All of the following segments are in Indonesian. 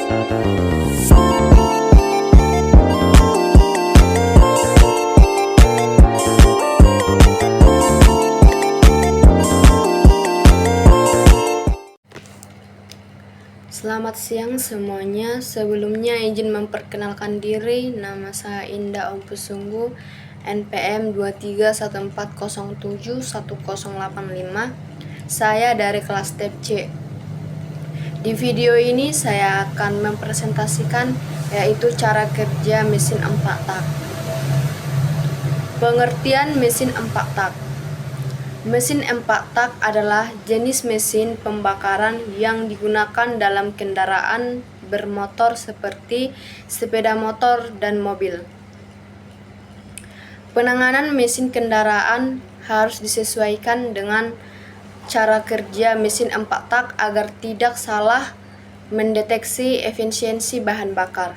Selamat siang semuanya. Sebelumnya izin memperkenalkan diri. Nama saya Indah Ompusunggu, NPM 2314071085. Saya dari kelas TEP C. Di video ini saya akan mempresentasikan yaitu cara kerja mesin 4 tak. Pengertian mesin 4 tak. Mesin 4 tak adalah jenis mesin pembakaran yang digunakan dalam kendaraan bermotor seperti sepeda motor dan mobil. Penanganan mesin kendaraan harus disesuaikan dengan cara kerja mesin 4 tak agar tidak salah mendeteksi efisiensi bahan bakar.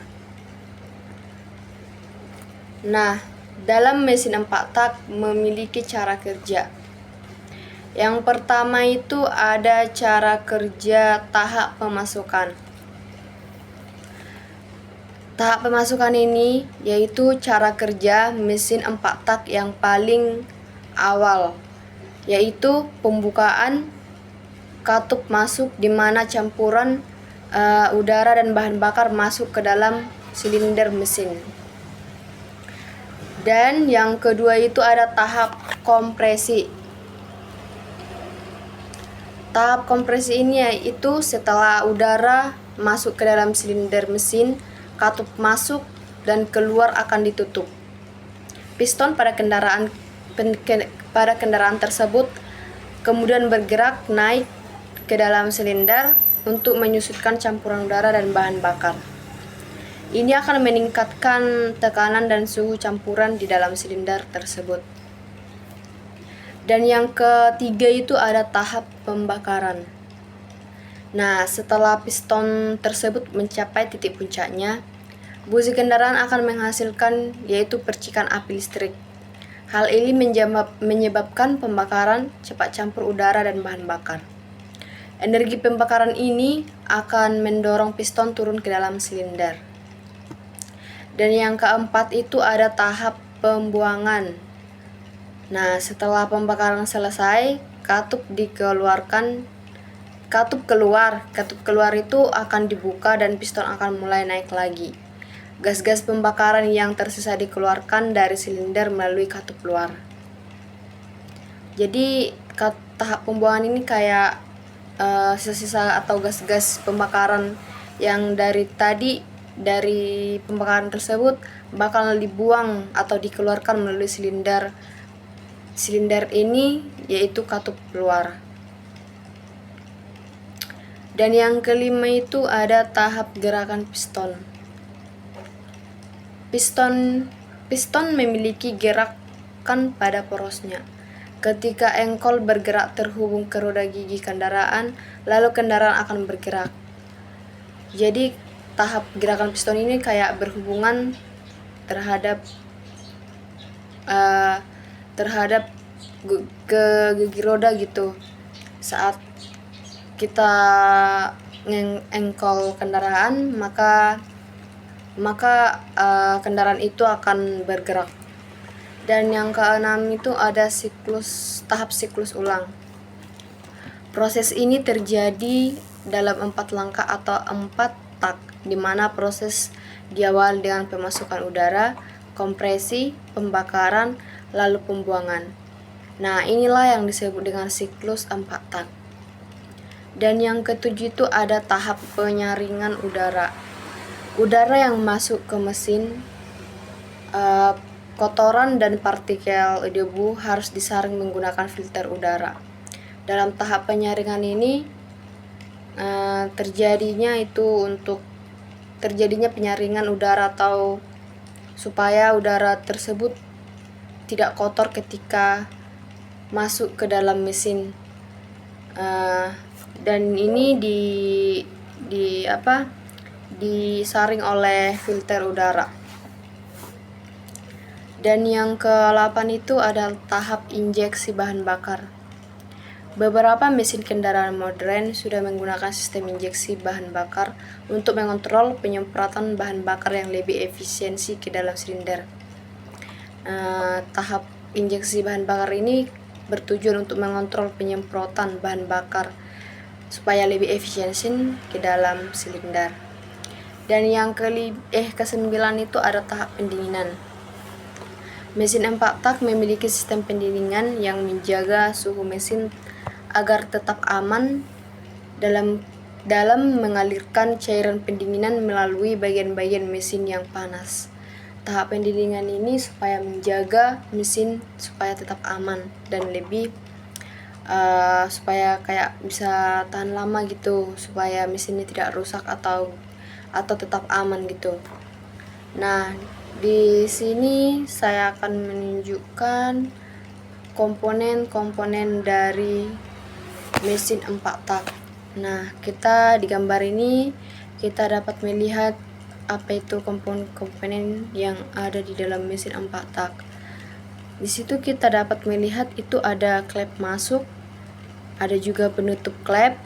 Nah, dalam mesin 4 tak memiliki cara kerja. Yang pertama itu ada cara kerja tahap pemasukan. Tahap pemasukan ini yaitu cara kerja mesin 4 tak yang paling awal, yaitu pembukaan katup masuk di mana campuran udara dan bahan bakar masuk ke dalam silinder mesin. Dan yang kedua itu ada tahap kompresi. Tahap kompresi ini yaitu setelah udara masuk ke dalam silinder mesin, katup masuk dan keluar akan ditutup. Piston pada kendaraan tersebut kemudian bergerak naik ke dalam silinder untuk menyusutkan campuran udara dan bahan bakar. Ini akan meningkatkan tekanan dan suhu campuran di dalam silinder tersebut. Dan yang ketiga itu ada tahap pembakaran. Nah, setelah piston tersebut mencapai titik puncaknya, busi kendaraan akan menghasilkan yaitu percikan api listrik. Hal ini menyebabkan pembakaran cepat campur udara dan bahan bakar. Energi pembakaran ini akan mendorong piston turun ke dalam silinder. Dan yang keempat itu ada tahap pembuangan. Nah, setelah pembakaran selesai, katup keluar itu akan dibuka dan piston akan mulai naik lagi. Gas-gas pembakaran yang tersisa dikeluarkan dari silinder melalui katup luar. Jadi tahap pembuangan ini kayak sisa-sisa atau gas-gas pembakaran yang dari pembakaran tersebut bakal dibuang atau dikeluarkan melalui silinder ini yaitu katup luar. Dan yang kelima itu ada tahap gerakan piston. Piston memiliki gerakan pada porosnya. Ketika engkol bergerak terhubung ke roda gigi kendaraan, lalu kendaraan akan bergerak. Jadi tahap gerakan piston ini kayak berhubungan terhadap ke gigi roda gitu. Saat kita engkol kendaraan, maka kendaraan itu akan bergerak. Dan yang keenam itu ada tahap siklus ulang. Proses ini terjadi dalam 4 langkah atau 4 tak, di mana proses diawali dengan pemasukan udara, kompresi, pembakaran, lalu pembuangan. Nah, inilah yang disebut dengan siklus 4 tak. Dan yang ketujuh itu ada tahap penyaringan udara. Udara yang masuk ke mesin, kotoran dan partikel debu harus disaring menggunakan filter udara. Dalam tahap penyaringan ini terjadinya penyaringan udara atau supaya udara tersebut tidak kotor ketika masuk ke dalam mesin. Dan ini disaring oleh filter udara. Dan yang ke-8 itu ada tahap injeksi bahan bakar. Beberapa mesin kendaraan modern sudah menggunakan sistem injeksi bahan bakar untuk mengontrol penyemprotan bahan bakar yang lebih efisiensi ke dalam silinder. Tahap injeksi bahan bakar ini bertujuan untuk mengontrol penyemprotan bahan bakar supaya lebih efisiensi ke dalam silinder. Dan yang kesembilan itu ada tahap pendinginan. Mesin 4 tak memiliki sistem pendinginan yang menjaga suhu mesin agar tetap aman dalam mengalirkan cairan pendinginan melalui bagian-bagian mesin yang panas. Tahap pendinginan ini supaya menjaga mesin supaya tetap aman dan lebih supaya kayak bisa tahan lama gitu, supaya mesinnya tidak rusak atau tetap aman gitu. Nah, di sini saya akan menunjukkan komponen-komponen dari mesin 4 tak. Nah, kita di gambar ini kita dapat melihat apa itu komponen-komponen yang ada di dalam mesin 4 tak. Di situ kita dapat melihat itu ada klep masuk, ada juga penutup klep,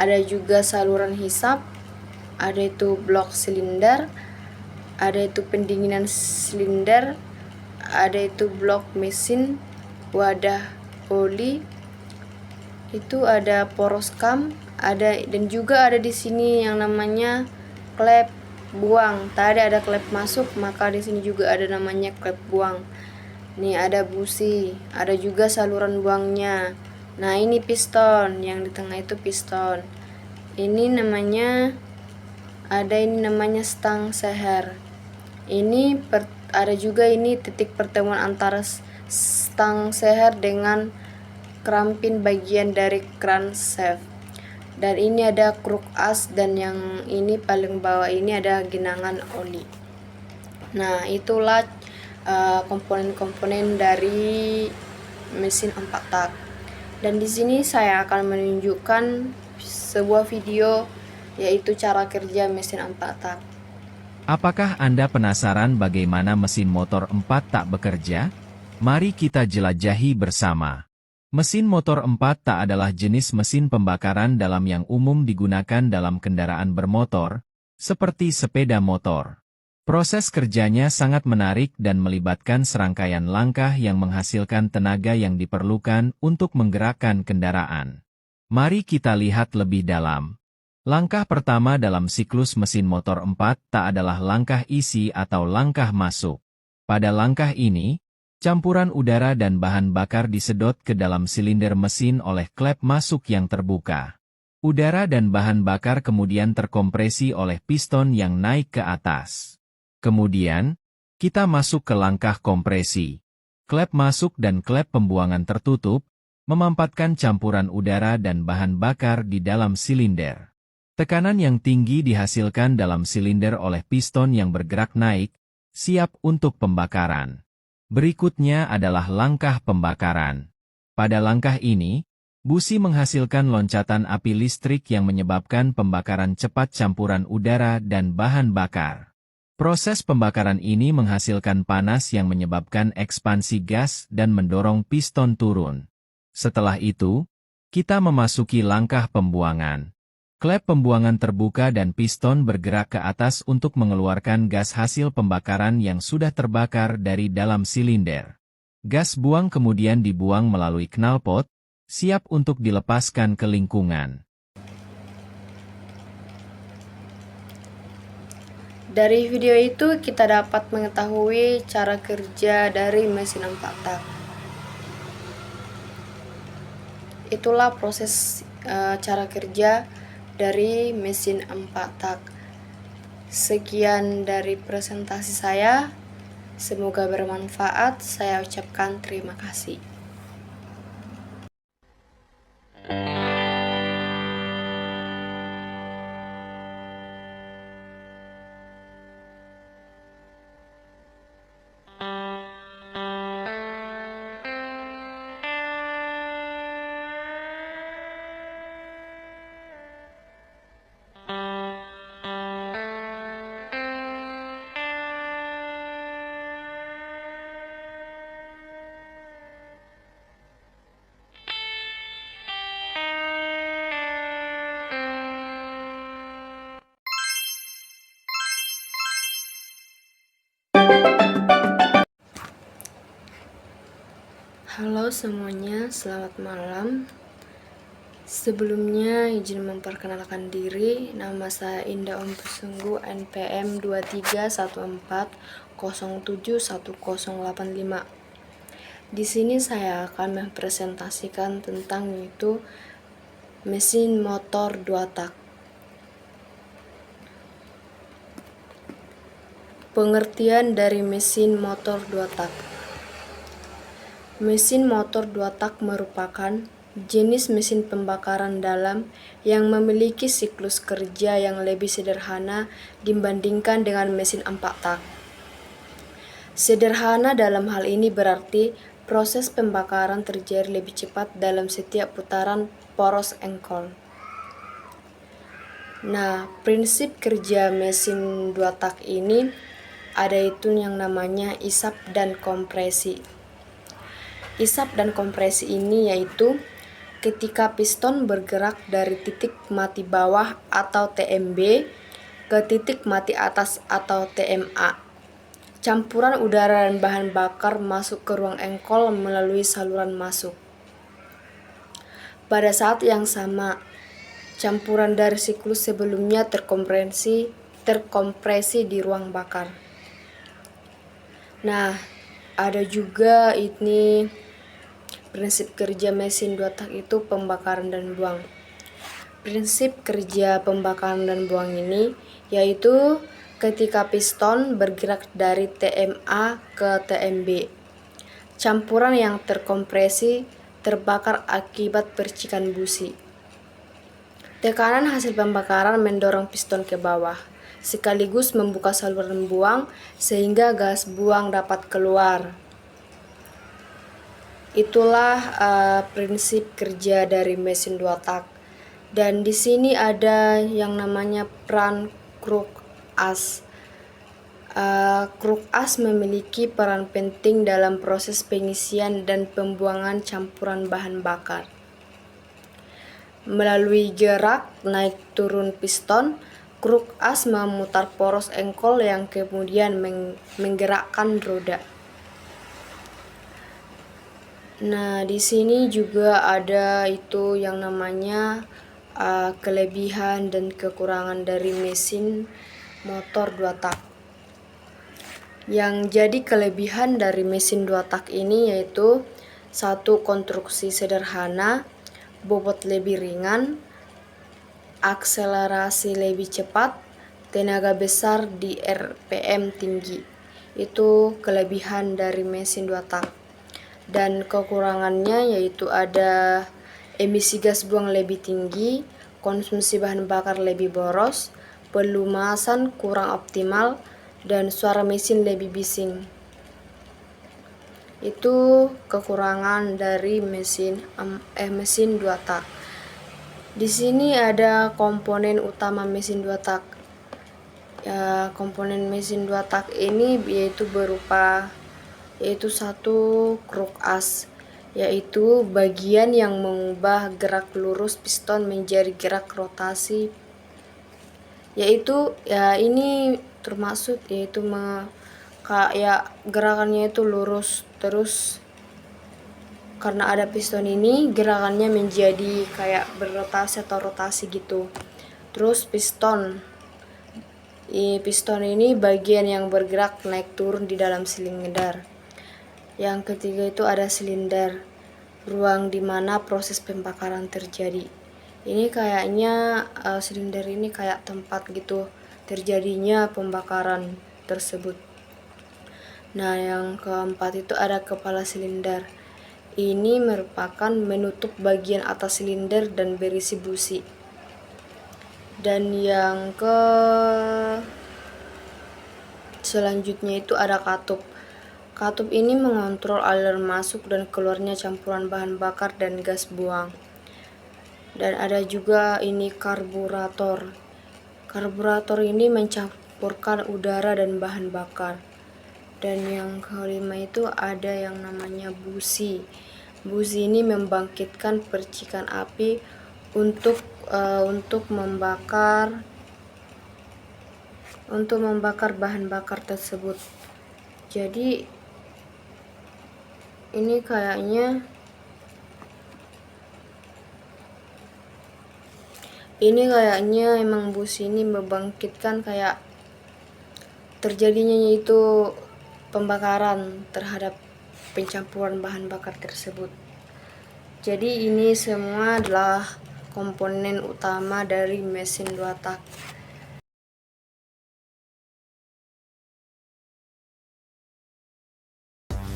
ada juga saluran hisap, ada itu blok silinder, ada itu pendinginan silinder, ada itu blok mesin, wadah oli, itu ada poros kam, ada dan juga ada di sini yang namanya klep buang. Tadi ada klep masuk, maka di sini juga ada namanya klep buang. Nih ada busi, ada juga saluran buangnya. Nah, ini piston, yang di tengah itu piston. Ini namanya stang seher. Ini ada juga ini titik pertemuan antara stang seher dengan krampin bagian dari crankshaft. Dan ini ada kruk as, dan yang ini paling bawah ini ada genangan oli. Nah, itulah komponen-komponen dari mesin 4 tak. Dan di sini saya akan menunjukkan sebuah video yaitu cara kerja mesin 4 tak. Apakah Anda penasaran bagaimana mesin motor 4 tak bekerja? Mari kita jelajahi bersama. Mesin motor 4 tak adalah jenis mesin pembakaran dalam yang umum digunakan dalam kendaraan bermotor, seperti sepeda motor. Proses kerjanya sangat menarik dan melibatkan serangkaian langkah yang menghasilkan tenaga yang diperlukan untuk menggerakkan kendaraan. Mari kita lihat lebih dalam. Langkah pertama dalam siklus mesin motor 4 tak adalah langkah isi atau langkah masuk. Pada langkah ini, campuran udara dan bahan bakar disedot ke dalam silinder mesin oleh klep masuk yang terbuka. Udara dan bahan bakar kemudian terkompresi oleh piston yang naik ke atas. Kemudian, kita masuk ke langkah kompresi. Klep masuk dan klep pembuangan tertutup, memampatkan campuran udara dan bahan bakar di dalam silinder. Tekanan yang tinggi dihasilkan dalam silinder oleh piston yang bergerak naik, siap untuk pembakaran. Berikutnya adalah langkah pembakaran. Pada langkah ini, busi menghasilkan loncatan api listrik yang menyebabkan pembakaran cepat campuran udara dan bahan bakar. Proses pembakaran ini menghasilkan panas yang menyebabkan ekspansi gas dan mendorong piston turun. Setelah itu, kita memasuki langkah pembuangan. Klep pembuangan terbuka dan piston bergerak ke atas untuk mengeluarkan gas hasil pembakaran yang sudah terbakar dari dalam silinder. Gas buang kemudian dibuang melalui knalpot, siap untuk dilepaskan ke lingkungan. Dari video itu kita dapat mengetahui cara kerja dari mesin 4 tak. Itulah proses cara kerja dari mesin 4 tak. Sekian dari presentasi saya. Semoga bermanfaat. Saya ucapkan terima kasih. semuanya, selamat malam. Sebelumnya izin memperkenalkan diri, nama saya Indah Om Pusunggu, NPM 2314071085. Di sini saya akan mempresentasikan tentang itu mesin motor 2 tak. Pengertian dari mesin motor 2 tak. Mesin motor 2 tak merupakan jenis mesin pembakaran dalam yang memiliki siklus kerja yang lebih sederhana dibandingkan dengan mesin 4 tak. Sederhana dalam hal ini berarti proses pembakaran terjadi lebih cepat dalam setiap putaran poros engkol. Nah, prinsip kerja mesin 2 tak ini ada itu yang namanya isap dan kompresi. Isap dan kompresi ini yaitu ketika piston bergerak dari titik mati bawah atau TMB ke titik mati atas atau TMA. Campuran udara dan bahan bakar masuk ke ruang engkol melalui saluran masuk. Pada saat yang sama, campuran dari siklus sebelumnya terkompresi di ruang bakar. Nah, ada juga ini prinsip kerja mesin 2 tak itu pembakaran dan buang. Prinsip kerja pembakaran dan buang ini yaitu ketika piston bergerak dari TMA ke TMB. Campuran yang terkompresi terbakar akibat percikan busi. Tekanan hasil pembakaran mendorong piston ke bawah, sekaligus membuka saluran buang sehingga gas buang dapat keluar. Itulah prinsip kerja dari mesin 2 tak. Dan di sini ada yang namanya peran kruk as. Kruk as memiliki peran penting dalam proses pengisian dan pembuangan campuran bahan bakar. Melalui gerak naik turun piston, kruk as memutar poros engkol yang kemudian menggerakkan roda. Nah, di sini juga ada itu yang namanya kelebihan dan kekurangan dari mesin motor 2 tak. Yang jadi kelebihan dari mesin 2 tak ini yaitu satu, konstruksi sederhana, bobot lebih ringan, akselerasi lebih cepat, tenaga besar di RPM tinggi. Itu kelebihan dari mesin 2 tak. Dan kekurangannya yaitu ada emisi gas buang lebih tinggi, konsumsi bahan bakar lebih boros, pelumasan kurang optimal, dan suara mesin lebih bising. Itu kekurangan dari mesin 2 tak. Di sini ada komponen utama mesin 2 tak. Komponen mesin 2 tak ini yaitu satu, kruk as, yaitu bagian yang mengubah gerak lurus piston menjadi gerak rotasi. Yaitu ini termasuk yaitu kayak gerakannya itu lurus terus. Karena ada piston ini, gerakannya menjadi kayak berrotasi atau rotasi gitu. Terus piston ini bagian yang bergerak naik turun di dalam silinder. Yang ketiga itu ada silinder, ruang di mana proses pembakaran terjadi. Ini kayaknya silinder ini kayak tempat gitu terjadinya pembakaran tersebut. Nah, yang keempat itu ada kepala silinder. Ini merupakan menutup bagian atas silinder dan berisi busi. Dan yang selanjutnya itu ada katup. Katup ini mengontrol aliran masuk dan keluarnya campuran bahan bakar dan gas buang. Dan ada juga ini karburator. Karburator ini mencampurkan udara dan bahan bakar. Dan yang kelima itu ada yang namanya busi. Busi ini membangkitkan percikan api untuk membakar bahan bakar tersebut. Jadi ini kayaknya Ini kayaknya emang bus ini membangkitkan kayak terjadinya yaitu pembakaran terhadap pencampuran bahan bakar tersebut. Jadi ini semua adalah komponen utama dari mesin 2 tak.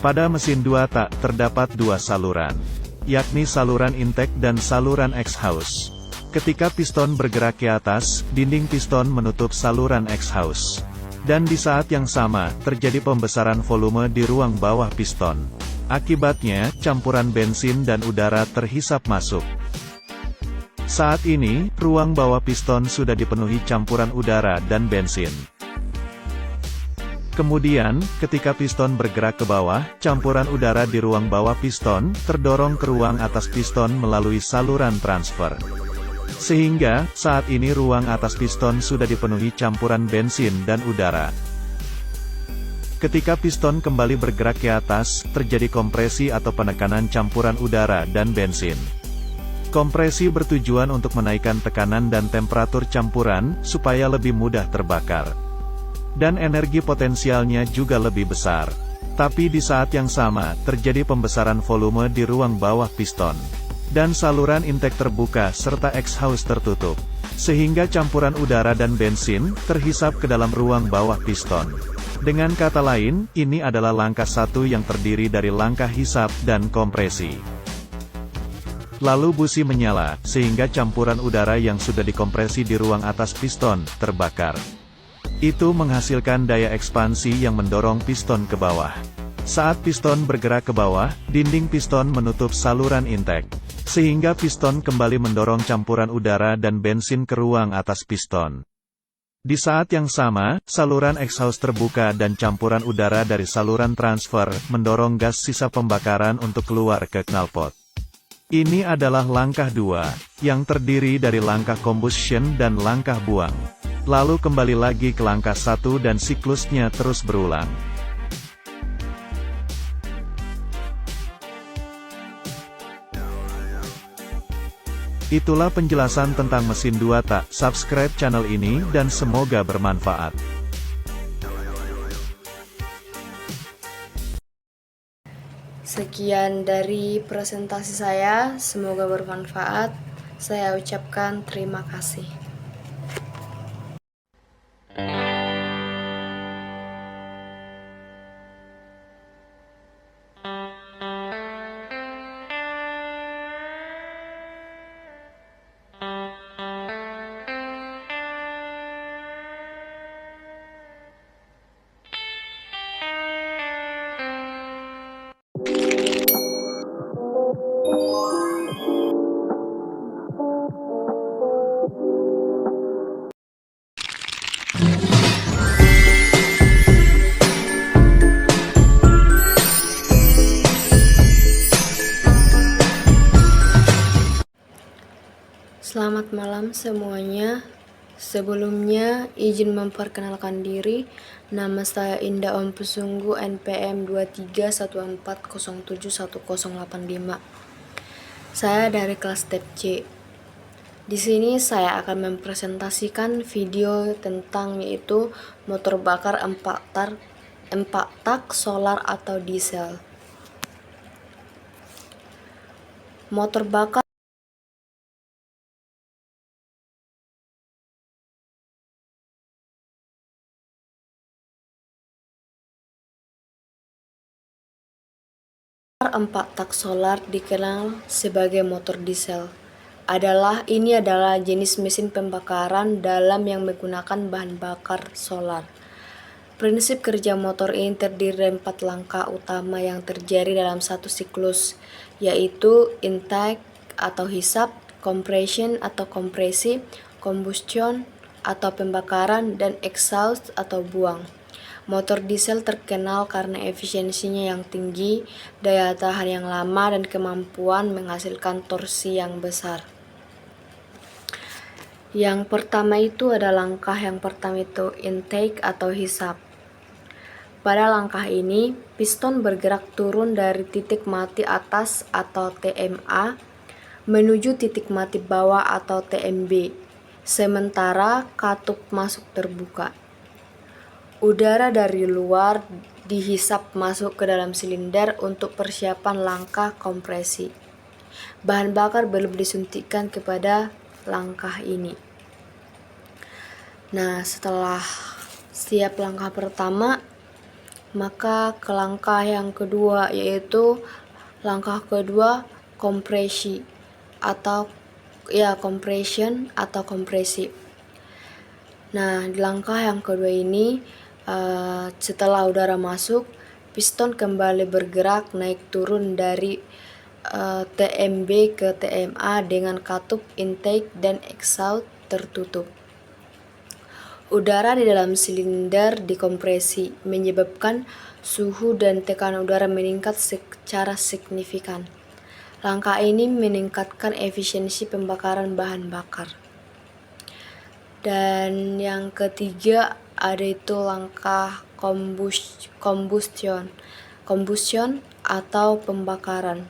Pada mesin 2 tak terdapat dua saluran, yakni saluran intake dan saluran exhaust. Ketika piston bergerak ke atas, dinding piston menutup saluran exhaust. Dan di saat yang sama, terjadi pembesaran volume di ruang bawah piston. Akibatnya, campuran bensin dan udara terhisap masuk. Saat ini, ruang bawah piston sudah dipenuhi campuran udara dan bensin. Kemudian, ketika piston bergerak ke bawah, campuran udara di ruang bawah piston terdorong ke ruang atas piston melalui saluran transfer. Sehingga, saat ini ruang atas piston sudah dipenuhi campuran bensin dan udara. Ketika piston kembali bergerak ke atas, terjadi kompresi atau penekanan campuran udara dan bensin. Kompresi bertujuan untuk menaikkan tekanan dan temperatur campuran, supaya lebih mudah terbakar. Dan energi potensialnya juga lebih besar. Tapi di saat yang sama, terjadi pembesaran volume di ruang bawah piston. Dan saluran intake terbuka serta exhaust tertutup. Sehingga campuran udara dan bensin, terhisap ke dalam ruang bawah piston. Dengan kata lain, ini adalah langkah satu yang terdiri dari langkah hisap dan kompresi. Lalu busi menyala, sehingga campuran udara yang sudah dikompresi di ruang atas piston, terbakar. Itu menghasilkan daya ekspansi yang mendorong piston ke bawah. Saat piston bergerak ke bawah, dinding piston menutup saluran intake. Sehingga piston kembali mendorong campuran udara dan bensin ke ruang atas piston. Di saat yang sama, saluran exhaust terbuka dan campuran udara dari saluran transfer, mendorong gas sisa pembakaran untuk keluar ke knalpot. Ini adalah langkah 2, yang terdiri dari langkah combustion dan langkah buang. Lalu kembali lagi ke langkah 1 dan siklusnya terus berulang. Itulah penjelasan tentang mesin 2 tak. Subscribe channel ini dan semoga bermanfaat. Sekian dari presentasi saya, semoga bermanfaat. Saya ucapkan terima kasih. Selamat malam semuanya. Sebelumnya, izin memperkenalkan diri. Nama saya Indah Om Pesunggu, NPM 2314071085. Saya dari kelas TEP C. Di sini saya akan mempresentasikan video tentang yaitu motor bakar 4 tak solar atau diesel. Motor bakar empat tak solar dikenal sebagai motor diesel. Ini adalah jenis mesin pembakaran dalam yang menggunakan bahan bakar solar. Prinsip kerja motor ini terdiri dari 4 langkah utama yang terjadi dalam satu siklus, yaitu intake atau hisap, compression atau kompresi, combustion atau pembakaran, dan exhaust atau buang. Motor diesel terkenal karena efisiensinya yang tinggi, daya tahan yang lama, dan kemampuan menghasilkan torsi yang besar. Yang pertama itu intake atau hisap. Pada langkah ini, piston bergerak turun dari titik mati atas atau TMA menuju titik mati bawah atau TMB. sementara katup masuk terbuka. Udara dari luar dihisap masuk ke dalam silinder untuk persiapan langkah kompresi. Bahan bakar belum disuntikkan kepada langkah ini. Nah, setelah siap langkah pertama, maka ke langkah yang kedua, yaitu langkah kedua kompresi atau compression atau kompresi. Nah, di langkah yang kedua ini setelah udara masuk, piston kembali bergerak naik turun dari TMB ke TMA dengan katup intake dan exhaust tertutup. Udara di dalam silinder dikompresi, menyebabkan suhu dan tekanan udara meningkat secara signifikan. Langkah ini meningkatkan efisiensi pembakaran bahan bakar. Dan yang ketiga ada itu langkah combustion atau pembakaran.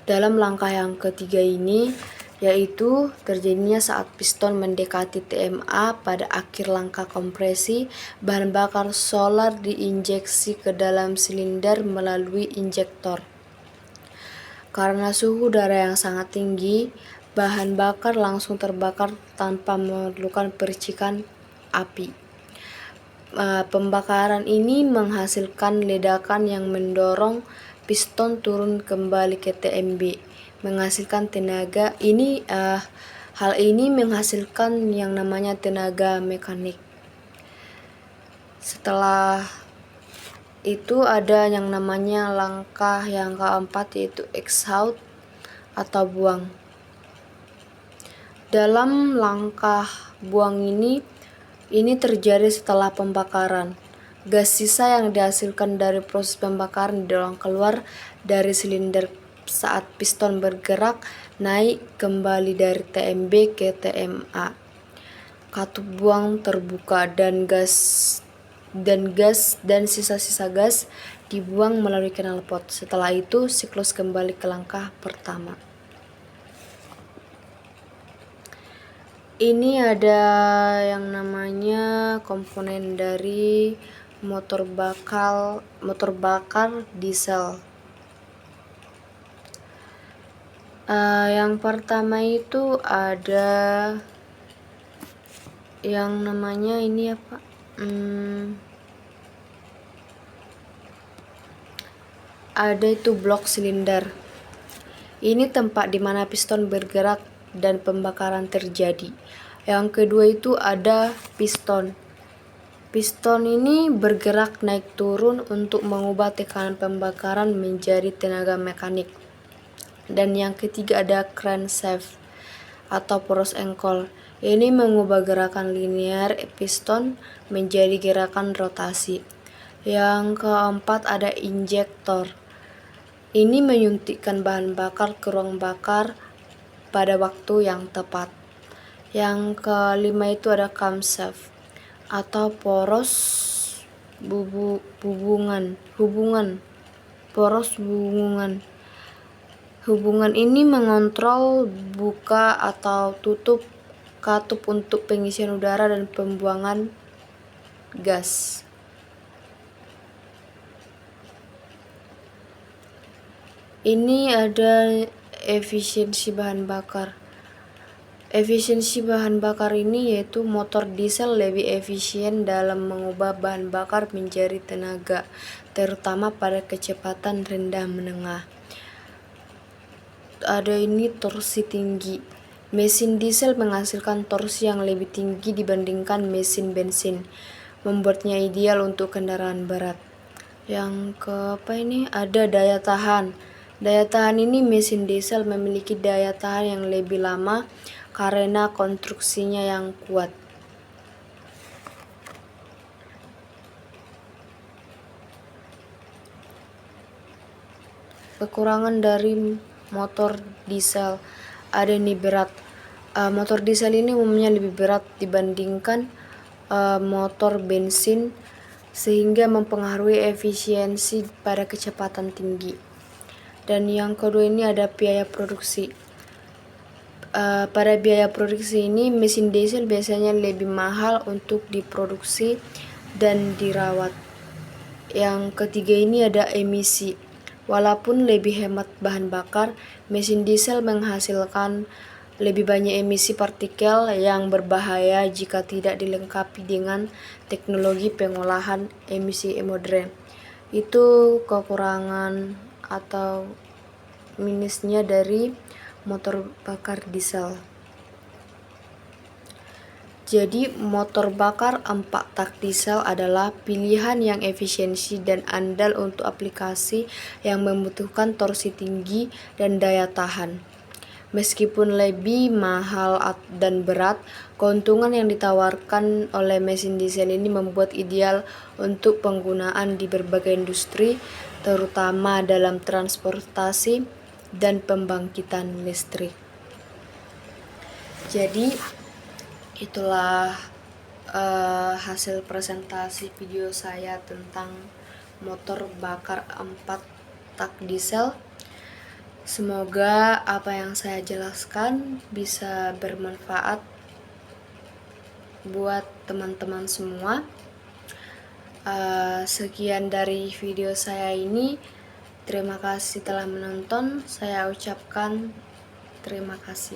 Dalam langkah yang ketiga ini, yaitu terjadinya saat piston mendekati TMA pada akhir langkah kompresi, bahan bakar solar diinjeksi ke dalam silinder melalui injektor. Karena suhu udara yang sangat tinggi, bahan bakar langsung terbakar tanpa memerlukan percikan api. Pembakaran ini menghasilkan ledakan yang mendorong piston turun kembali ke TMB, menghasilkan tenaga. Hal ini menghasilkan yang namanya tenaga mekanik. Setelah itu ada yang namanya langkah yang keempat, yaitu exhaust atau buang. Dalam langkah buang ini terjadi setelah pembakaran. Gas sisa yang dihasilkan dari proses pembakaran didorong keluar dari silinder saat piston bergerak naik kembali dari TMB ke TMA. Katup buang terbuka dan sisa-sisa gas dibuang melalui knalpot. Setelah itu siklus kembali ke langkah pertama. Ini ada yang namanya komponen dari motor bakar diesel. Yang pertama itu ada yang namanya ini apa? Ada itu blok silinder. Ini tempat di mana piston bergerak dan pembakaran terjadi. Yang kedua itu ada piston. Piston ini bergerak naik turun untuk mengubah tekanan pembakaran menjadi tenaga mekanik. Dan yang ketiga ada crankshaft atau poros engkol. Ini mengubah gerakan linear piston menjadi gerakan rotasi. Yang keempat ada injektor. Ini menyuntikkan bahan bakar ke ruang bakar pada waktu yang tepat. Yang kelima itu ada camshaft atau poros hubungan. Hubungan ini mengontrol buka atau tutup katup untuk pengisian udara dan pembuangan gas. Ini ada efisiensi bahan bakar. Efisiensi bahan bakar ini yaitu motor diesel lebih efisien dalam mengubah bahan bakar menjadi tenaga, terutama pada kecepatan rendah menengah. Ada ini torsi tinggi. Mesin diesel menghasilkan torsi yang lebih tinggi dibandingkan mesin bensin, membuatnya ideal untuk kendaraan berat. Yang ada daya tahan. Daya tahan ini mesin diesel memiliki daya tahan yang lebih lama karena konstruksinya yang kuat. Kekurangan dari motor diesel ada ini berat. Motor diesel ini umumnya lebih berat dibandingkan motor bensin sehingga mempengaruhi efisiensi pada kecepatan tinggi. Dan yang kedua ini ada biaya produksi. pada biaya produksi ini, mesin diesel biasanya lebih mahal untuk diproduksi dan dirawat. Yang ketiga ini ada emisi. Walaupun lebih hemat bahan bakar, mesin diesel menghasilkan lebih banyak emisi partikel yang berbahaya jika tidak dilengkapi dengan teknologi pengolahan emisi modern. Itu kekurangan atau minusnya dari motor bakar diesel. Jadi motor bakar 4 tak diesel adalah pilihan yang efisiensi dan andal untuk aplikasi yang membutuhkan torsi tinggi dan daya tahan. Meskipun lebih mahal dan berat, keuntungan yang ditawarkan oleh mesin diesel ini membuat ideal untuk penggunaan di berbagai industri, terutama dalam transportasi dan pembangkitan listrik. Jadi itulah hasil presentasi video saya tentang motor bakar 4 tak diesel. Semoga apa yang saya jelaskan bisa bermanfaat buat teman-teman semua. Sekian dari video saya ini. Terima kasih telah menonton. Saya ucapkan terima kasih.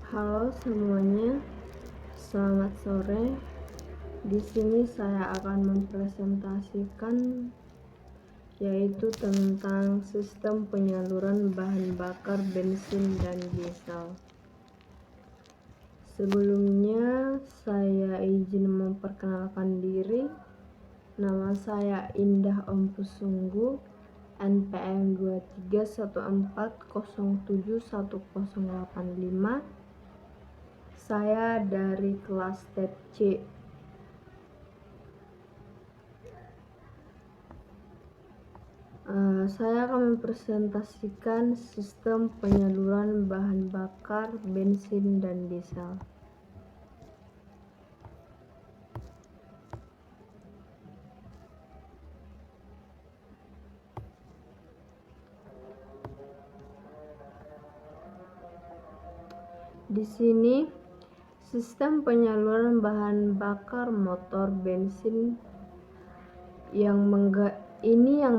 Halo semuanya, selamat sore. Di sini saya akan mempresentasikan yaitu tentang sistem penyaluran bahan bakar bensin dan diesel. Sebelumnya saya izin memperkenalkan diri. Nama saya Indah Ompusunggu, NPM 2314071085. Saya dari kelas TEP C. Saya akan mempresentasikan sistem penyaluran bahan bakar bensin dan diesel. Di sini sistem penyaluran bahan bakar motor bensin yang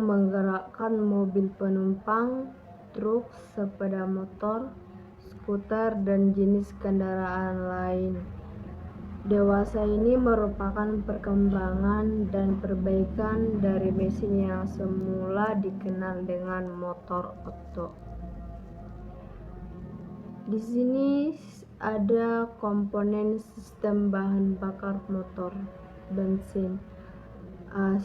menggerakkan mobil penumpang, truk, sepeda motor, skuter, dan jenis kendaraan lain. Dewasa ini merupakan perkembangan dan perbaikan dari mesin yang semula dikenal dengan motor Otto. Di sini ada komponen sistem bahan bakar motor bensin.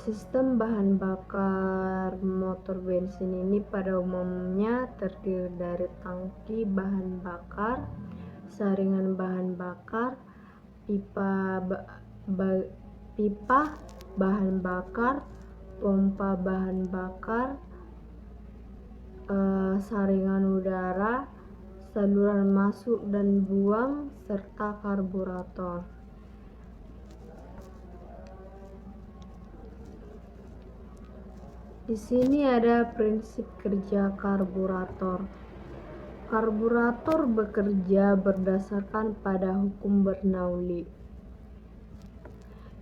Sistem bahan bakar motor bensin ini pada umumnya terdiri dari tangki bahan bakar, saringan bahan bakar, pipa bahan bakar, pompa bahan bakar, saringan udara, saluran masuk dan buang, serta karburator. Di sini ada prinsip kerja karburator. Karburator bekerja berdasarkan pada hukum Bernoulli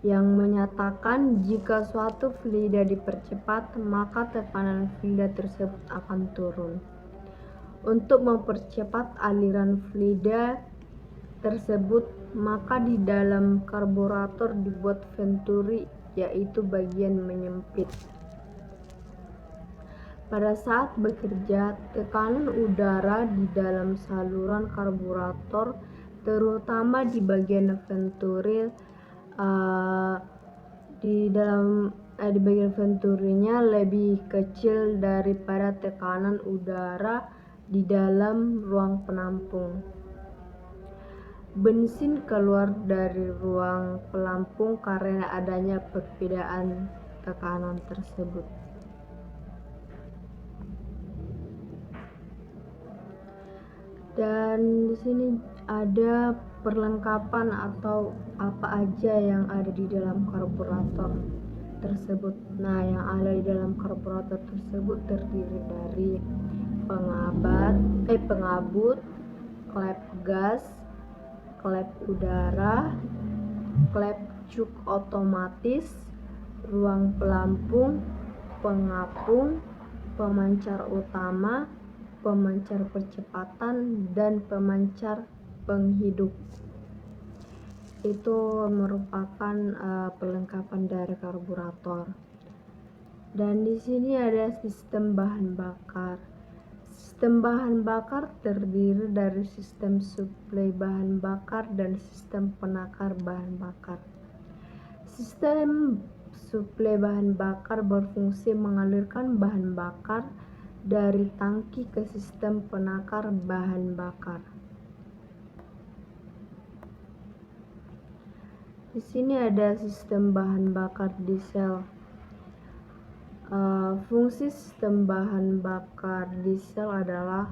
yang menyatakan jika suatu fluida dipercepat, maka tekanan fluida tersebut akan turun. Untuk mempercepat aliran fluida tersebut, maka di dalam karburator dibuat venturi, yaitu bagian menyempit. Pada saat bekerja, tekanan udara di dalam saluran karburator terutama di bagian venturi. Di bagian venturinya lebih kecil daripada tekanan udara di dalam ruang penampung. Bensin keluar dari ruang pelampung karena adanya perbedaan tekanan tersebut. Dan di sini ada perlengkapan atau apa aja yang ada di dalam karburator tersebut. Nah, yang ada di dalam karburator tersebut terdiri dari pengabut, klep gas, klep udara, klep cuk otomatis, ruang pelampung, pengapung, pemancar utama, pemancar percepatan, dan pemancar penghidup. Itu merupakan perlengkapan dari karburator. Dan di sini ada sistem bahan bakar. Sistem bahan bakar terdiri dari sistem suplai bahan bakar dan sistem penakar bahan bakar. Sistem suplai bahan bakar berfungsi mengalirkan bahan bakar dari tangki ke sistem penakar bahan bakar. Di sini ada sistem bahan bakar diesel. Fungsi sistem bahan bakar diesel adalah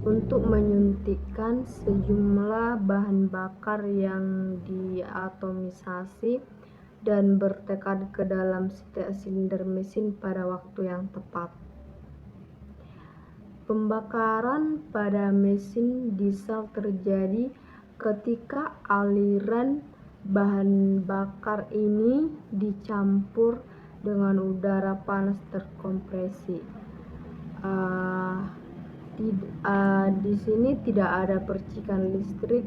untuk menyuntikkan sejumlah bahan bakar yang diatomisasi dan bertekad ke dalam setiap silinder mesin pada waktu yang tepat. Pembakaran pada mesin diesel terjadi ketika aliran bahan bakar ini dicampur dengan udara panas terkompresi. Di sini tidak ada percikan listrik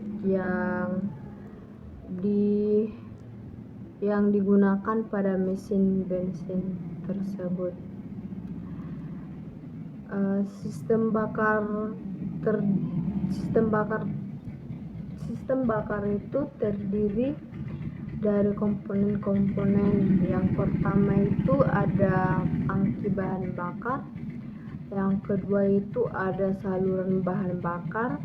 yang digunakan pada mesin bensin tersebut. Sistem bakar itu terdiri dari komponen-komponen. Yang pertama itu ada tangki bahan bakar, yang kedua itu ada saluran bahan bakar,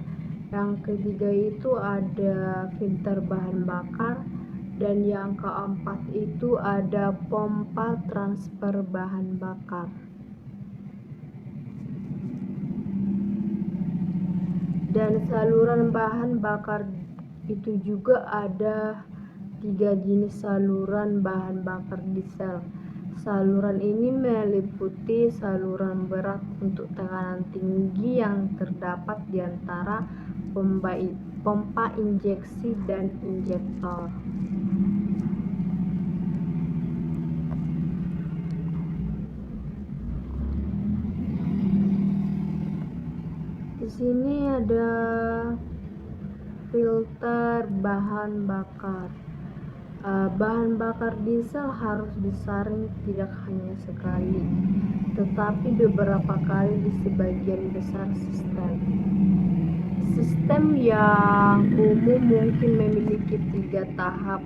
yang ketiga itu ada filter bahan bakar, dan yang keempat itu ada pompa transfer bahan bakar. Dan saluran bahan bakar itu juga ada 3 jenis saluran bahan bakar diesel. Saluran ini meliputi saluran berat untuk tekanan tinggi yang terdapat di antara pompa injeksi dan injektor. Di sini ada filter bahan bakar. Bahan bakar diesel harus disaring tidak hanya sekali, tetapi beberapa kali di sebagian besar sistem. Sistem yang umum mungkin memiliki 3 tahap,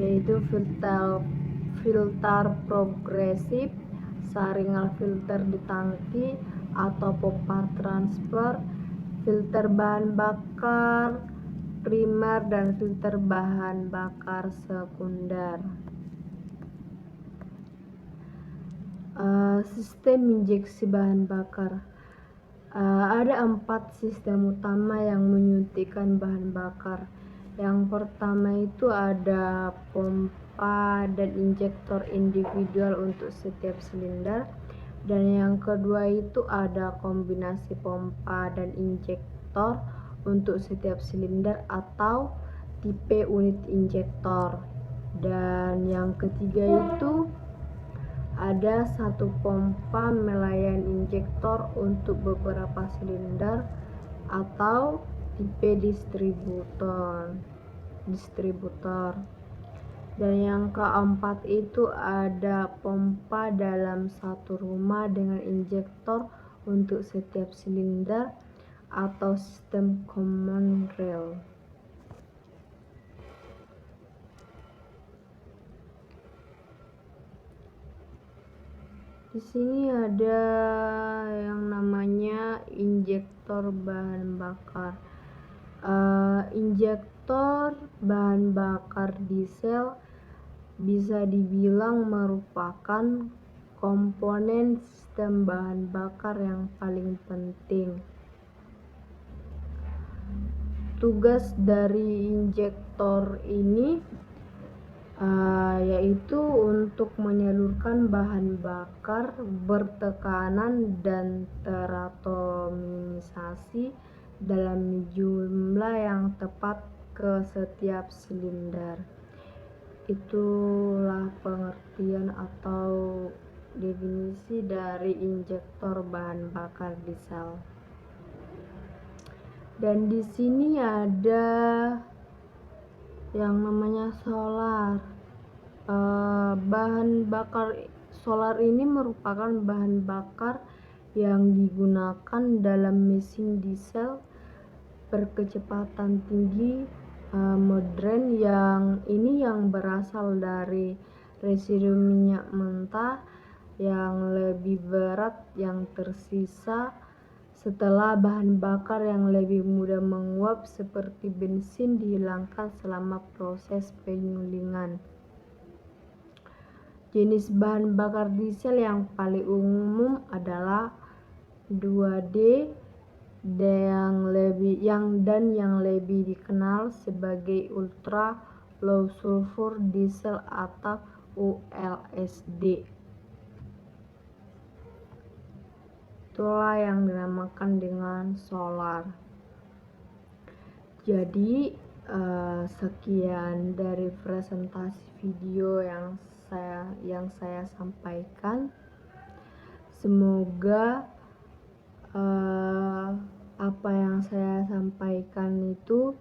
yaitu filter progresif, saringan filter di tangki atau pompa transfer, filter bahan bakar primer, dan filter bahan bakar sekunder. Sistem injeksi bahan bakar. Ada 4 sistem utama yang menyuntikkan bahan bakar. Yang pertama itu ada pompa dan injektor individual untuk setiap silinder, dan yang kedua itu ada kombinasi pompa dan injektor untuk setiap silinder atau tipe unit injektor, dan yang ketiga itu ada satu pompa melayani injektor untuk beberapa silinder atau tipe distributor. Dan yang keempat itu ada pompa dalam satu rumah dengan injektor untuk setiap silinder atau sistem common rail. Di sini ada yang namanya injektor bahan bakar. Injektor bahan bakar diesel bisa dibilang merupakan komponen sistem bahan bakar yang paling penting. Tugas dari injektor ini yaitu untuk menyalurkan bahan bakar bertekanan dan teratomisasi dalam jumlah yang tepat ke setiap silinder. Itulah pengertian atau definisi dari injektor bahan bakar diesel. Dan di sini ada yang namanya solar. Bahan bakar solar ini merupakan bahan bakar yang digunakan dalam mesin diesel berkecepatan tinggi modern yang berasal dari residu minyak mentah yang lebih berat yang tersisa setelah bahan bakar yang lebih mudah menguap seperti bensin dihilangkan selama proses penyulingan. Jenis bahan bakar diesel yang paling umum adalah 2D dan yang lebih dikenal sebagai ultra low sulfur diesel atau ULSD. Itulah yang dinamakan dengan solar. Jadi sekian dari presentasi video yang saya sampaikan. Semoga apa yang saya sampaikan itu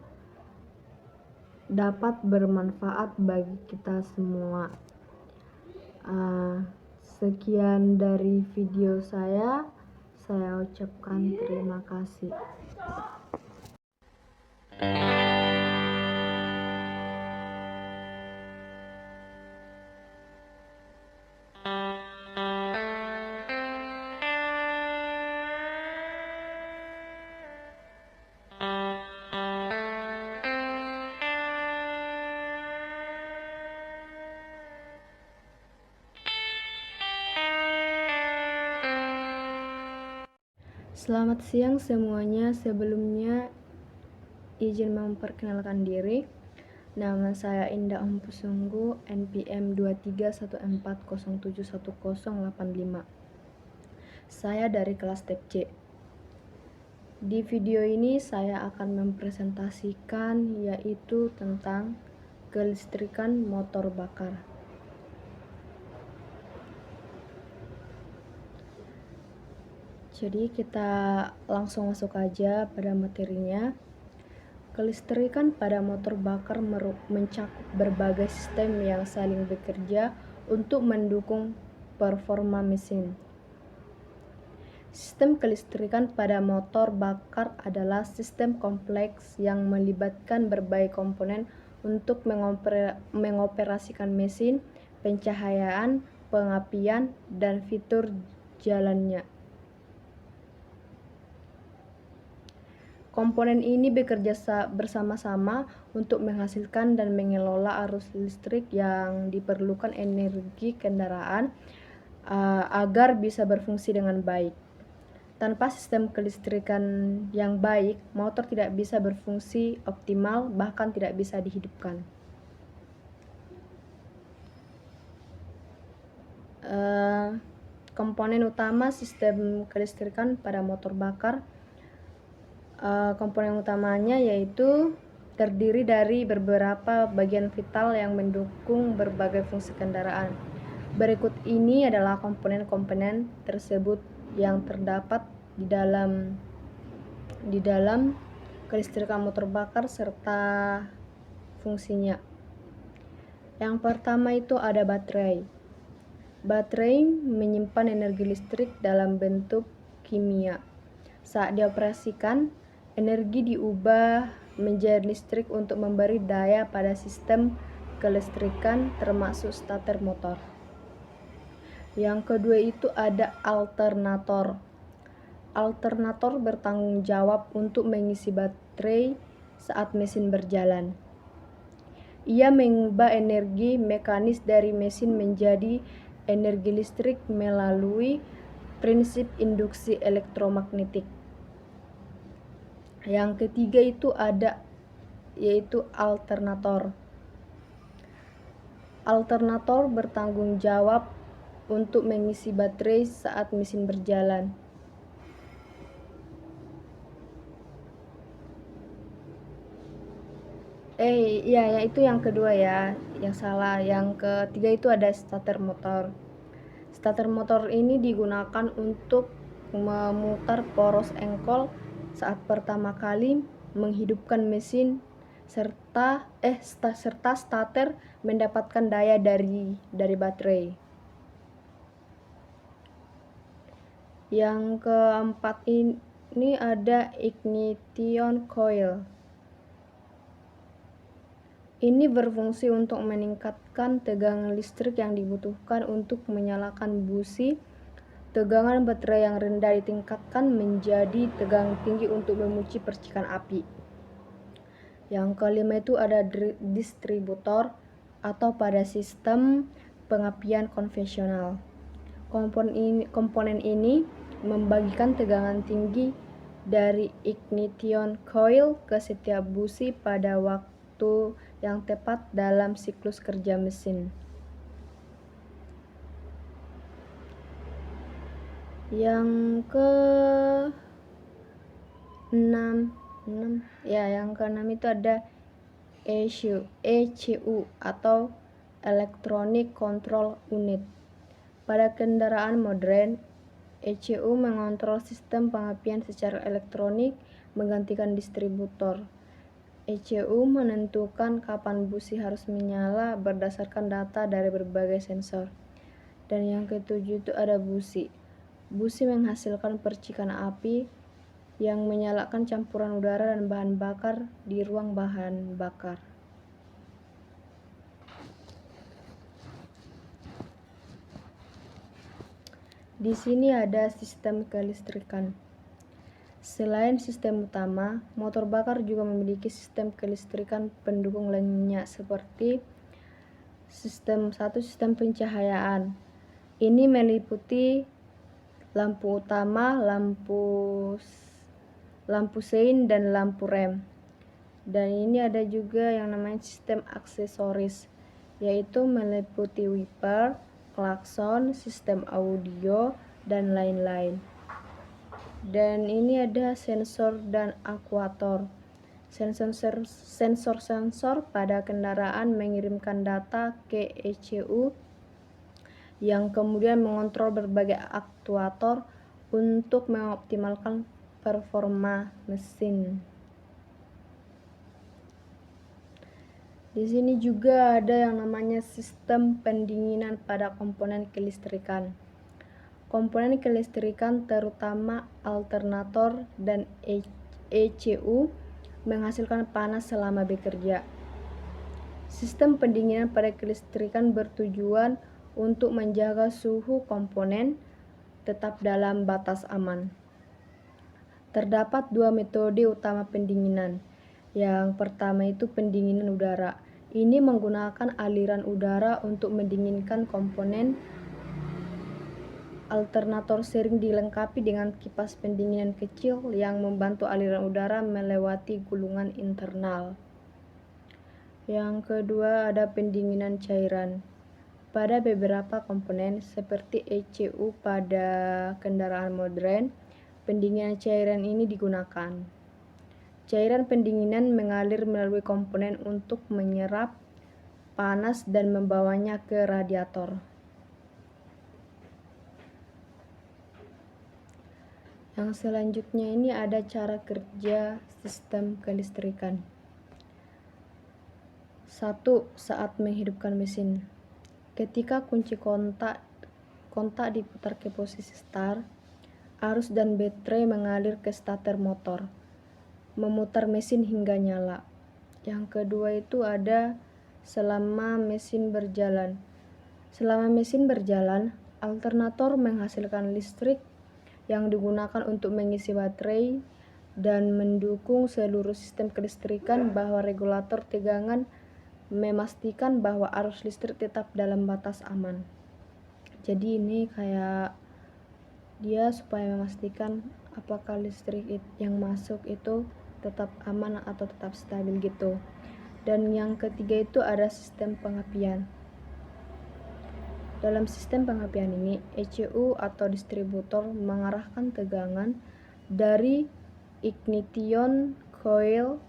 dapat bermanfaat bagi kita semua. Sekian dari video saya ucapkan terima kasih. Selamat siang semuanya. Sebelumnya izin memperkenalkan diri. Nama saya Indah Ompusunggu, NPM 2314071085. Saya dari kelas TEP C. Di video ini saya akan mempresentasikan yaitu tentang kelistrikan motor bakar. Jadi kita langsung masuk aja pada materinya. Kelistrikan pada motor bakar mencakup berbagai sistem yang saling bekerja untuk mendukung performa mesin. Sistem kelistrikan pada motor bakar adalah sistem kompleks yang melibatkan berbagai komponen untuk mengoperasikan mesin, pencahayaan, pengapian, dan fitur jalannya. Komponen ini bekerja bersama-sama untuk menghasilkan dan mengelola arus listrik yang diperlukan energi kendaraan agar bisa berfungsi dengan baik. Tanpa sistem kelistrikan yang baik, motor tidak bisa berfungsi optimal, bahkan tidak bisa dihidupkan. Komponen utama sistem kelistrikan pada motor bakar. Komponen utamanya yaitu terdiri dari beberapa bagian vital yang mendukung berbagai fungsi kendaraan. Berikut ini adalah komponen-komponen tersebut yang terdapat di dalam kelistrikan motor bakar serta fungsinya. Yang pertama itu ada baterai. Baterai menyimpan energi listrik dalam bentuk kimia. Saat dioperasikan, energi diubah menjadi listrik untuk memberi daya pada sistem kelistrikan termasuk starter motor. Yang kedua itu ada alternator. Alternator bertanggung jawab untuk mengisi baterai saat mesin berjalan. Ia mengubah energi mekanis dari mesin menjadi energi listrik melalui prinsip induksi elektromagnetik. Yang ketiga itu ada yaitu alternator. Alternator bertanggung jawab untuk mengisi baterai saat mesin berjalan. Ya itu yang kedua ya, yang salah. Yang ketiga itu ada starter motor. Starter motor ini digunakan untuk memutar poros engkol saat pertama kali menghidupkan mesin serta starter mendapatkan daya dari baterai. Yang keempat ini ada ignition coil. Ini berfungsi untuk meningkatkan tegangan listrik yang dibutuhkan untuk menyalakan busi. Tegangan baterai yang rendah ditingkatkan menjadi tegangan tinggi untuk memicu percikan api. Yang kelima itu ada distributor atau pada sistem pengapian konvensional. Komponen ini membagikan tegangan tinggi dari ignition coil ke setiap busi pada waktu yang tepat dalam siklus kerja mesin. Yang keenam itu ada ECU atau Electronic Control Unit. Pada kendaraan modern, ECU mengontrol sistem pengapian secara elektronik menggantikan distributor. ECU menentukan kapan busi harus menyala berdasarkan data dari berbagai sensor. Dan yang ketujuh itu ada busi. Busi menghasilkan percikan api yang menyalakan campuran udara dan bahan bakar di ruang bahan bakar. Di sini ada sistem kelistrikan. Selain sistem utama, motor bakar juga memiliki sistem kelistrikan pendukung lainnya seperti sistem pencahayaan. Ini meliputi lampu utama, lampu sein dan lampu rem. Dan ini ada juga yang namanya sistem aksesoris, yaitu meliputi wiper, klakson, sistem audio, dan lain-lain. Dan ini ada sensor dan aktuator. Sensor pada kendaraan mengirimkan data ke ECU yang kemudian mengontrol berbagai aktuator untuk mengoptimalkan performa mesin. Di sini juga ada yang namanya sistem pendinginan pada komponen kelistrikan. Komponen kelistrikan terutama alternator dan ECU menghasilkan panas selama bekerja. Sistem pendinginan pada kelistrikan bertujuan untuk menjaga suhu komponen tetap dalam batas aman. Terdapat dua metode utama pendinginan. Yang pertama itu pendinginan udara. Ini menggunakan aliran udara untuk mendinginkan komponen. Alternator sering dilengkapi dengan kipas pendinginan kecil yang membantu aliran udara melewati gulungan internal. Yang kedua ada pendinginan cairan. Pada beberapa komponen seperti ECU pada kendaraan modern, pendinginan cairan ini digunakan. Cairan pendinginan mengalir melalui komponen untuk menyerap panas dan membawanya ke radiator. Yang selanjutnya ini ada cara kerja sistem kelistrikan. 1. Saat menghidupkan mesin. Ketika kunci kontak diputar ke posisi start, arus dan baterai mengalir ke starter motor, memutar mesin hingga nyala. Yang kedua itu ada selama mesin berjalan. Selama mesin berjalan, Alternator menghasilkan listrik yang digunakan untuk mengisi baterai dan mendukung seluruh sistem kelistrikan, bahwa regulator tegangan memastikan bahwa arus listrik tetap dalam batas aman. Jadi ini kayak dia supaya memastikan apakah listrik yang masuk itu tetap aman atau tetap stabil gitu. Dan yang ketiga itu ada sistem pengapian. Dalam sistem pengapian ini, ECU atau distributor mengarahkan tegangan dari ignition coil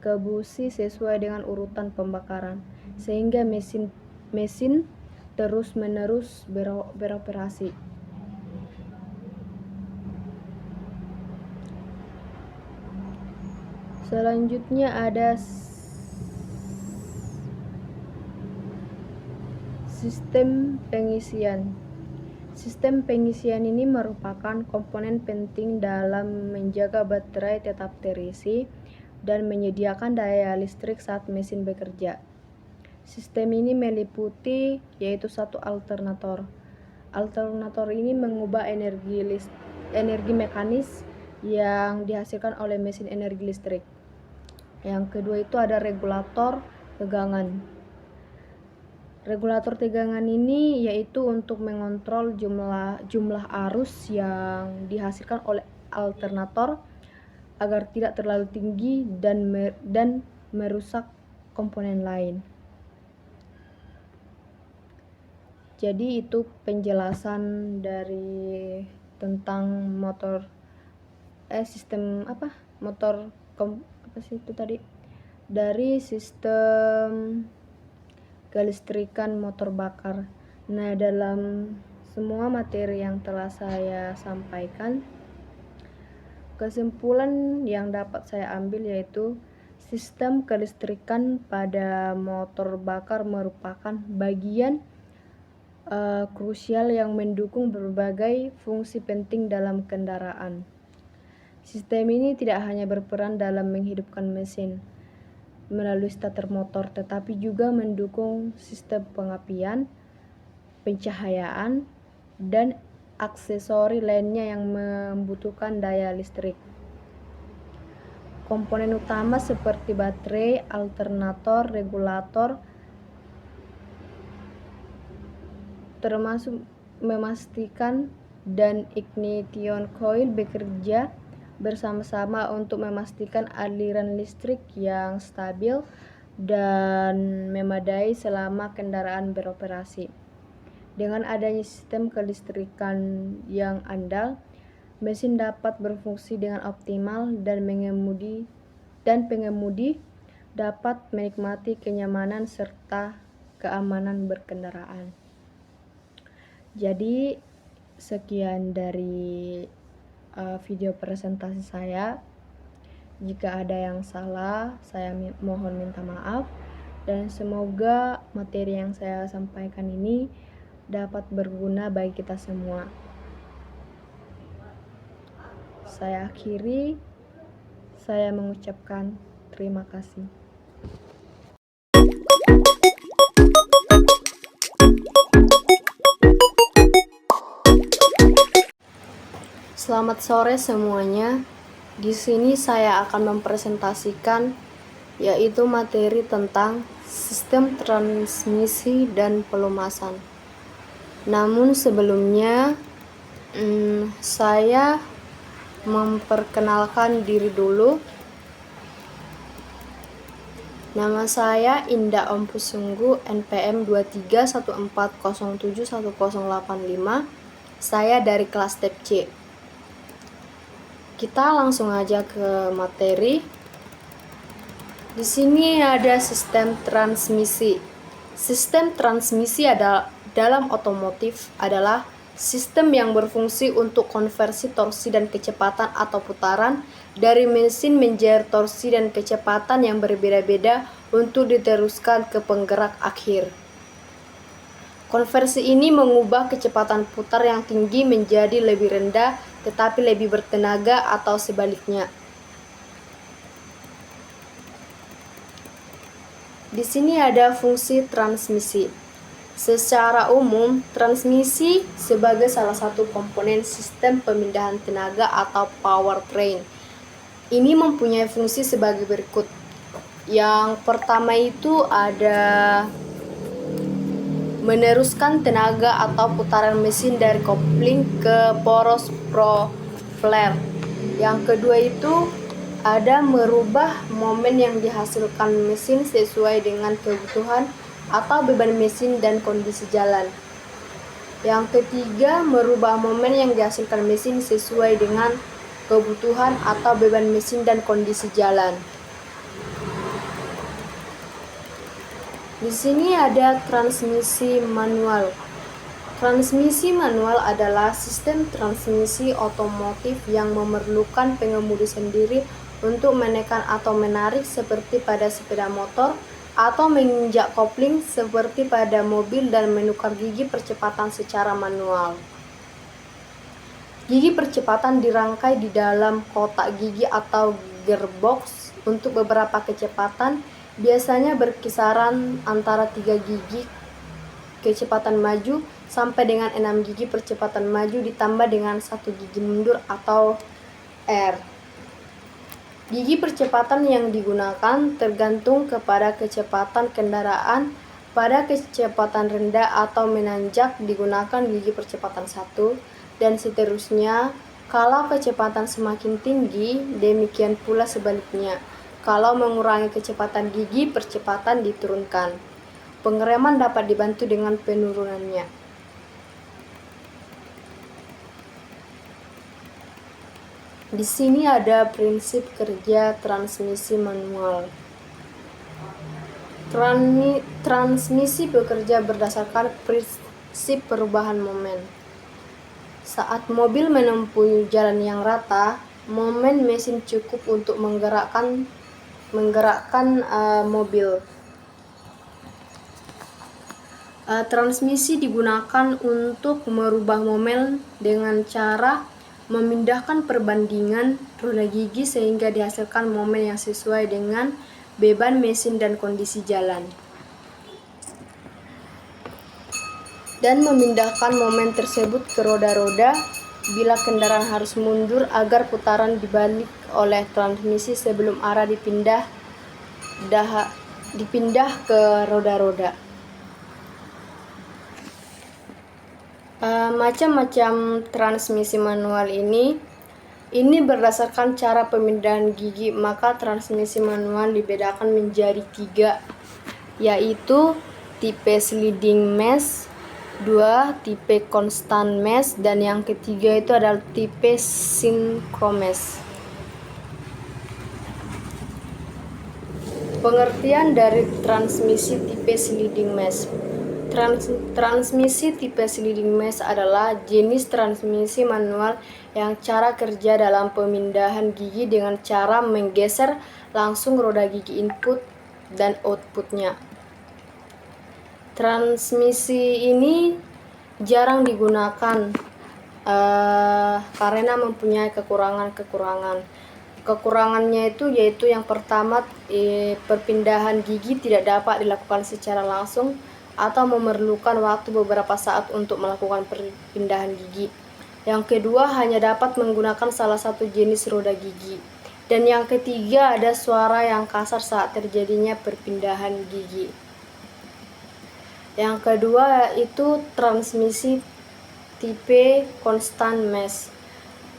ke busi sesuai dengan urutan pembakaran, sehingga mesin terus-menerus beroperasi. Selanjutnya ada sistem pengisian. Sistem pengisian ini merupakan komponen penting dalam menjaga baterai tetap terisi dan menyediakan daya listrik saat mesin bekerja. Sistem ini meliputi yaitu satu alternator. Alternator ini mengubah energi mekanis yang dihasilkan oleh mesin energi listrik. Yang kedua itu ada regulator tegangan. Regulator tegangan ini yaitu untuk mengontrol jumlah arus yang dihasilkan oleh alternator agar tidak terlalu tinggi dan merusak komponen lain. Jadi itu penjelasan dari tentang dari sistem kelistrikan motor bakar. Nah, dalam semua materi yang telah saya sampaikan, kesimpulan yang dapat saya ambil yaitu sistem kelistrikan pada motor bakar merupakan bagian krusial yang mendukung berbagai fungsi penting dalam kendaraan. Sistem ini tidak hanya berperan dalam menghidupkan mesin melalui starter motor, tetapi juga mendukung sistem pengapian, pencahayaan, dan aksesori lainnya yang membutuhkan daya listrik. Komponen utama seperti baterai, alternator, regulator, termasuk memastikan dan ignition coil bekerja bersama-sama untuk memastikan aliran listrik yang stabil dan memadai selama kendaraan beroperasi. Dengan adanya sistem kelistrikan yang andal, mesin dapat berfungsi dengan optimal dan pengemudi dapat menikmati kenyamanan serta keamanan berkendaraan. Jadi sekian dari video presentasi saya. Jika ada yang salah, saya mohon minta maaf, dan semoga materi yang saya sampaikan ini dapat berguna bagi kita semua. Saya akhiri, saya mengucapkan terima kasih. Selamat sore semuanya. Di sini saya akan mempresentasikan yaitu materi tentang sistem transmisi dan pelumasan. Namun sebelumnya saya memperkenalkan diri dulu. Nama saya Indah Ompusunggu, NPM 2314071085. Saya dari kelas TEP C. Kita langsung aja ke materi. Di sini ada sistem transmisi. Sistem transmisi dalam otomotif adalah sistem yang berfungsi untuk konversi torsi dan kecepatan atau putaran dari mesin menjadi torsi dan kecepatan yang berbeda-beda untuk diteruskan ke penggerak akhir. Konversi ini mengubah kecepatan putar yang tinggi menjadi lebih rendah tetapi lebih bertenaga atau sebaliknya. Di sini ada fungsi transmisi. Secara umum, transmisi sebagai salah satu komponen sistem pemindahan tenaga atau powertrain. Ini mempunyai fungsi sebagai berikut. Yang pertama itu ada meneruskan tenaga atau putaran mesin dari kopling ke poros propeller. Yang kedua itu ada merubah momen yang dihasilkan mesin sesuai dengan kebutuhan atau beban mesin dan kondisi jalan. Yang ketiga, merubah momen yang dihasilkan mesin sesuai dengan kebutuhan atau beban mesin dan kondisi jalan. Di sini ada transmisi manual. Transmisi manual adalah sistem transmisi otomotif yang memerlukan pengemudi sendiri untuk menekan atau menarik seperti pada sepeda motor, atau menginjak kopling seperti pada mobil dan menukar gigi percepatan secara manual. Gigi percepatan dirangkai di dalam kotak gigi atau gearbox untuk beberapa kecepatan, biasanya berkisaran antara 3 gigi kecepatan maju sampai dengan 6 gigi percepatan maju ditambah dengan 1 gigi mundur atau R. Gigi percepatan yang digunakan tergantung kepada kecepatan kendaraan. Pada kecepatan rendah atau menanjak digunakan gigi percepatan 1, dan seterusnya. Kalau kecepatan semakin tinggi, demikian pula sebaliknya. Kalau mengurangi kecepatan, gigi percepatan diturunkan. Pengereman dapat dibantu dengan penurunannya. Di sini ada prinsip kerja transmisi manual. Transmisi bekerja berdasarkan prinsip perubahan momen. Saat mobil menempuh jalan yang rata, momen mesin cukup untuk menggerakkan mobil. Transmisi digunakan untuk merubah momen dengan cara memindahkan perbandingan roda gigi sehingga dihasilkan momen yang sesuai dengan beban mesin dan kondisi jalan. Dan memindahkan momen tersebut ke roda-roda bila kendaraan harus mundur agar putaran dibalik oleh transmisi sebelum arah dipindah ke roda-roda. Macam-macam transmisi manual ini berdasarkan cara pemindahan gigi, maka transmisi manual dibedakan menjadi 3, yaitu tipe sliding mesh, 2 tipe constant mesh, dan yang ketiga itu adalah tipe synchromesh. Pengertian dari transmisi tipe sliding mesh. Transmisi tipe sliding mesh adalah jenis transmisi manual yang cara kerja dalam pemindahan gigi dengan cara menggeser langsung roda gigi input dan outputnya. Transmisi ini jarang digunakan karena mempunyai kekurangan. Kekurangannya yaitu yang pertama, perpindahan gigi tidak dapat dilakukan secara langsung atau memerlukan waktu beberapa saat untuk melakukan perpindahan gigi. Yang kedua, hanya dapat menggunakan salah satu jenis roda gigi. Dan yang ketiga, ada suara yang kasar saat terjadinya perpindahan gigi. Yang kedua itu transmisi tipe constant mesh.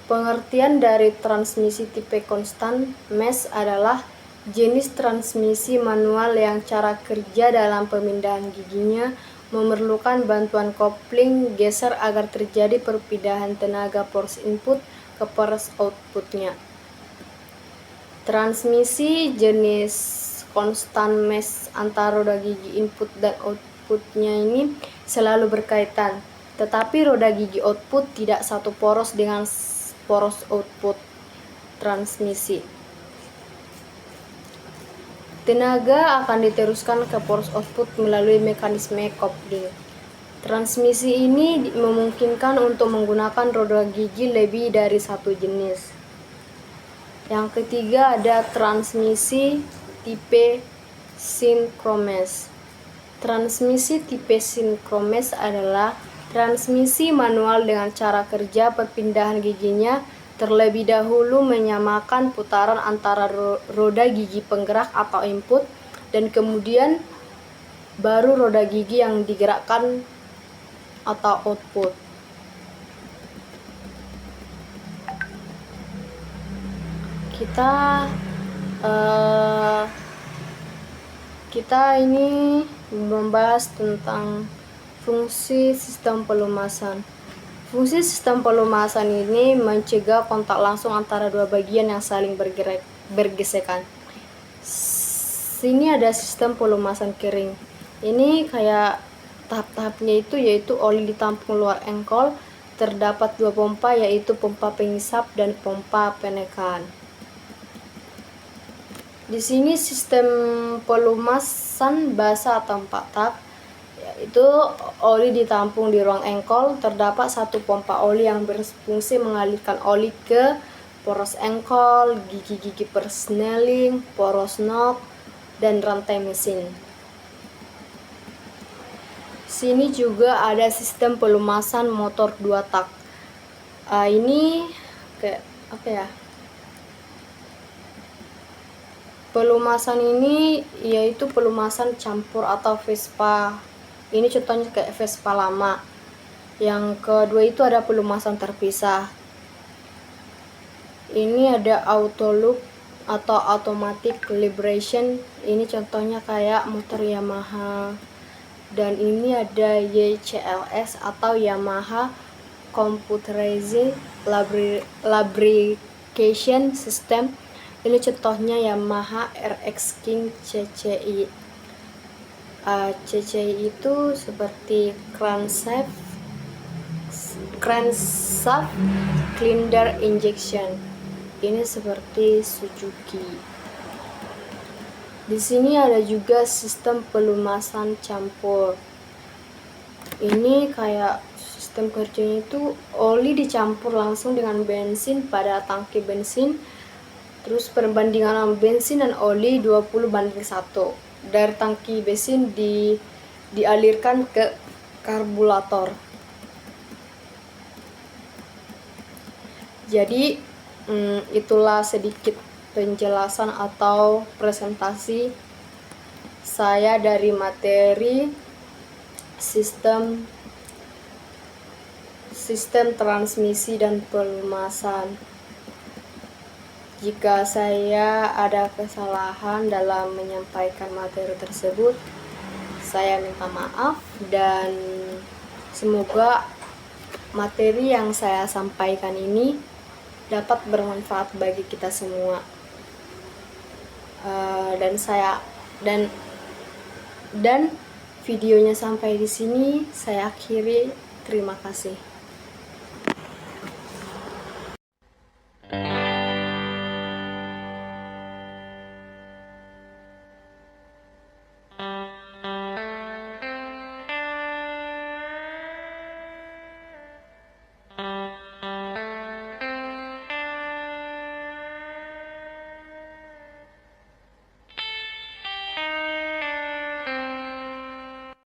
Pengertian dari transmisi tipe constant mesh adalah jenis transmisi manual yang cara kerja dalam pemindahan giginya memerlukan bantuan kopling geser agar terjadi perpindahan tenaga poros input ke poros outputnya. Transmisi jenis constant mesh antara roda gigi input dan outputnya ini selalu berkaitan, tetapi roda gigi output tidak satu poros dengan poros output transmisi. Tenaga akan diteruskan ke poros output melalui mekanisme kopling. Transmisi ini memungkinkan untuk menggunakan roda gigi lebih dari satu jenis. Yang ketiga ada transmisi tipe synchromesh. Transmisi tipe sinkromes adalah transmisi manual dengan cara kerja perpindahan giginya terlebih dahulu menyamakan putaran antara roda gigi penggerak atau input dan kemudian baru roda gigi yang digerakkan atau output. Kita ini membahas tentang fungsi sistem pelumasan. Fungsi sistem pelumasan ini mencegah kontak langsung antara dua bagian yang saling bergesekan. Sini ada sistem pelumasan kering. Ini kayak tahap-tahapnya itu yaitu oli ditampung luar engkol, terdapat dua pompa yaitu pompa pengisap dan pompa penekan. Di sini sistem pelumasan basah atau 4 tahap, yaitu oli ditampung di ruang engkol, terdapat satu pompa oli yang berfungsi mengalirkan oli ke poros engkol, gigi-gigi persneling, poros knob, dan rantai mesin. Sini juga ada sistem pelumasan motor 2 tak. Ini kayak apa ya? Pelumasan ini yaitu pelumasan campur atau Vespa. Ini contohnya kayak Vespa lama. Yang kedua itu ada pelumasan terpisah. Ini ada auto loop atau automatic calibration. Ini contohnya kayak motor Yamaha. Dan ini ada YCLS atau Yamaha Computerized Lubrication System. Ini contohnya Yamaha RX King CCI. CCI itu seperti crankshaft cylinder injection. Ini seperti Suzuki. Di sini ada juga sistem pelumasan campur. Ini kayak sistem kerjanya itu oli dicampur langsung dengan bensin pada tangki bensin. Terus perbandingan bensin dan oli 20:1. Dari tangki bensin dialirkan ke karburator. Jadi itulah sedikit penjelasan atau presentasi saya dari materi sistem transmisi dan pelumasan. Jika saya ada kesalahan dalam menyampaikan materi tersebut, saya minta maaf dan semoga materi yang saya sampaikan ini dapat bermanfaat bagi kita semua. Dan videonya sampai di sini saya akhiri. Terima kasih.